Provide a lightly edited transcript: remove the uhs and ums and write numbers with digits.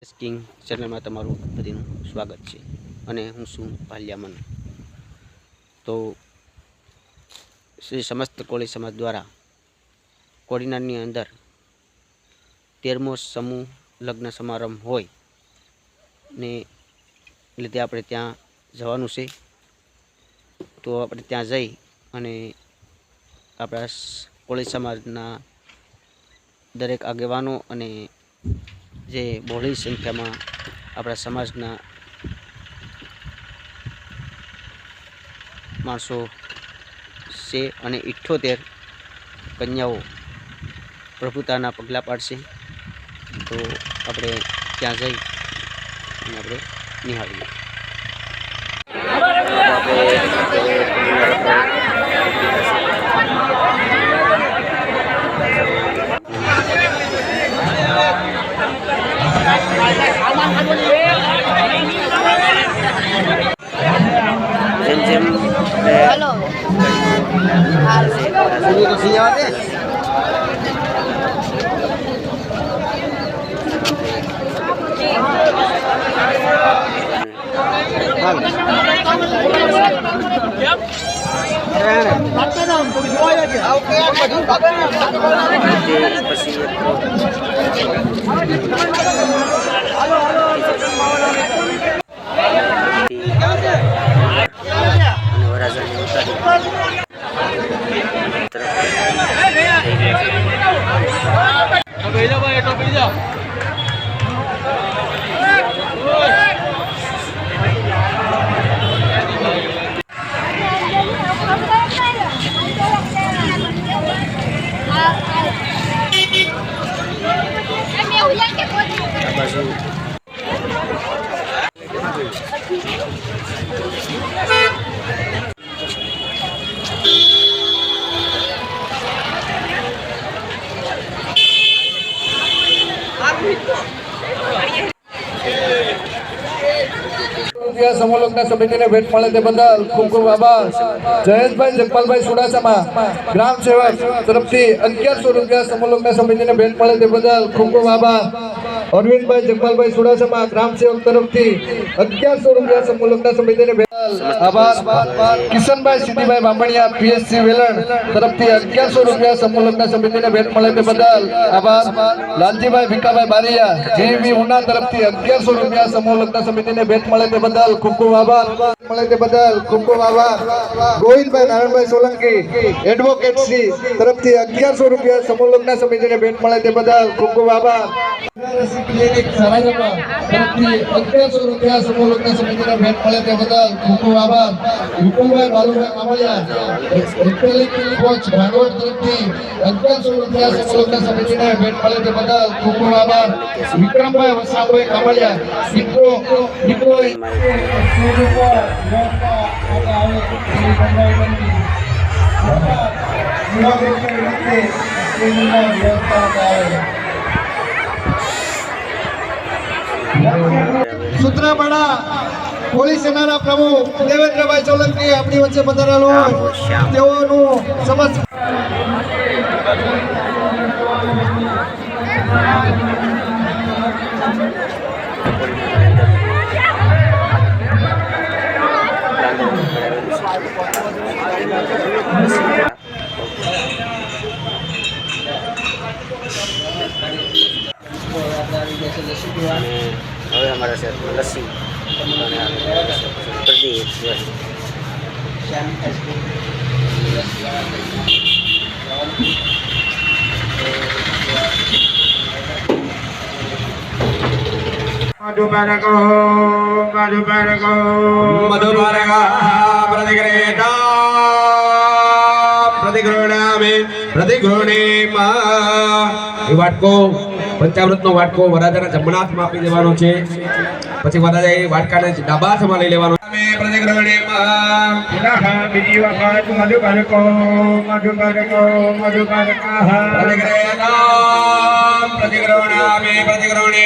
King ચેનલમાં તમારું બધાનું સ્વાગત છે અને હું છું ભાલિયામન। તો શ્રી સમસ્ત કોળી સમાજ દ્વારા કોડીનારની અંદર 13મો સમૂહ લગ્ન સમારંભ હોય ને લીધે આપણે ત્યાં જવાનું છે। તો આપણે ત્યાં જઈ અને આપણા કોળી સમાજના દરેક આગેવાનો અને જે બહોળી સંખ્યામાં આપણા સમાજના માણસો છે અને 78 કન્યાઓ પ્રભુતાના પગલાં પાડશે। તો આપણે ત્યાં જઈ અને આપણે નિહાળીએ। જેમ જેમ समूह लोकना समिति ने भेट મળે તે બદલ ખૂબ ખૂબ આભાર। જયેશભાઈ જગપાલભાઈ સુડાસમા ગ્રામ સેવક તરફથી 1100 રૂપિયા સમૂહ લોકના સમિતિને ભેટ મળે તે બદલ ખૂબ ખૂબ આભાર। અરવિંદભાઈ જગપાલભાઈ સુડાસમા ગ્રામ સેવક તરફથી 1100 રૂપિયા સમૂહ લોકના સમિતિને ભેટ આભાર। કિશનભાઈ સિદ્ધિભાઈ બામણિયા પીએસસી વેલણ તરફથી 1100 રૂપિયા સમૂહ લોકના સમિતિને ભેટ મળે તે બદલ આભાર। લાલજીભાઈ ભીખાભાઈ બારિયા જીવી ઉના તરફથી 1100 રૂપિયા સમૂહ લોકના સમિતિને ભેટ મળે તે બદલ ખૂબ ખૂબ આભાર। મળે તે બદલ ખૂબ ખૂબ આભાર। ગોવિંદભાઈ નારાયણભાઈ સોલંકી એડવોકેટસી તરફથી 1100 રૂપિયા સમૂહ લોકના સમિતિને ભેટ મળે તે બદલ ખૂબ ખૂબ આભાર। ક્લિનિક સારાજમાં તરફથી 1100 રૂપિયા સમૂહ લોકના સમિતિને ભેટ મળે તે બદલ ખૂબ ખૂબ આભાર। વિપુલભાઈ બાલુભાઈ કામળિયા એથલેટિક કોચ ભાંડવડ તરફથી 1100 રૂપિયા સમૂહ લોકના સમિતિને ભેટ મળે તે બદલ ખૂબ ખૂબ આભાર। વિક્રમભાઈ વસાભાઈ કામળિયા દીકરો સૂત્રાપાડા પોલીસ સેનાના પ્રમુખ દેવેન્દ્રભાઈ સોલંકી આપણી વચ્ચે પધારેલા હોય તેઓનું સમસ્ત હવે અમારા શહેરમાં લસ્સી પ્રદીપ मधुबारको प्रतिगृणामि वाटको पंचामृतનો વાટકો વરાજાના જમણા હાથમાં આપી દેવાનો છે। પછી વરાજાએ વાટકાને ડાબા હાથમાં લઈ લેવાનો। प्रतिगृणामि બીજી વખત મધુબારકો प्रतिगृणामि